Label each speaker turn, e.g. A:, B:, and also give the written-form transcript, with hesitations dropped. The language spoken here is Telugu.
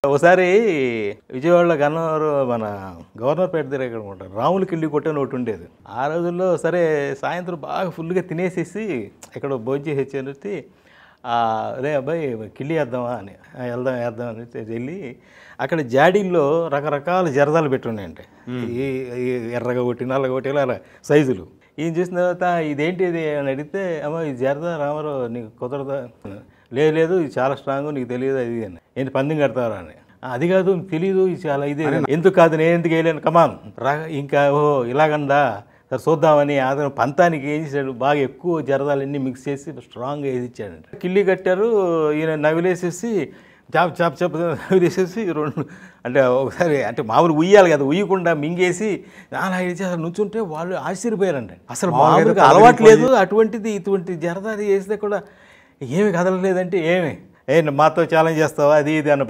A: ఒకసారి విజయవాడలో మన గవర్నర్పేట దగ్గర ఇక్కడ రాముల కిల్లి కొట్టని ఒకటి ఉండేది. ఆ రోజుల్లో సరే సాయంత్రం బాగా ఫుల్గా తినేసేసి ఇక్కడ భోజనం చేసి వచ్చి రే అబ్బాయి కిల్లి వేద్దామా అని వేద్దాం అని వెళ్ళి అక్కడ జాడీల్లో రకరకాల జరదాలు పెట్టున్నాయండి. ఈ ఎర్రగా కొట్టి నల్లగా కొట్టి అలా సైజులు. ఈయన చూసిన తర్వాత ఇదేంటిది అని అడిగితే అమ్మ ఇది జరదా రామారావు నీకు కుదరదా, లేదు ఇది చాలా స్ట్రాంగ్ నీకు తెలియదు అది అని. ఏంటి పందెం కడతారా అని. అది కాదు తెలీదు ఇది చాలా ఇదే. ఎందుకు కాదు నేను ఎందుకు వేయలేను కమాన్ ఇంకా ఇలాగందా సరే చూద్దామని అతను పంతానికి ఏం చేశాడు, బాగా ఎక్కువ జరదాలన్నీ మిక్స్ చేసి స్ట్రాంగ్గా వేసి ఇచ్చాడంట. కిల్లి కట్టారు, ఈయన నవిలేసేసి చాప్ నవిలేసేసి రెండు అంటే ఒకసారి అంటే మామూలు ఉయ్యాలి కదా, ఉయ్యకుండా మింగేసి అలా ఇచ్చి అసలు నుంచుంటే వాళ్ళు ఆశ్చర్యపోయారండి. అసలు మామూలుగా అలవాటు లేదు అటువంటిది, ఇటువంటి జరదాది వేస్తే కూడా ఏమి కదలలేదంటే ఏమి మాతో ఛాలెంజ్ చేస్తావా అది ఇది అన్న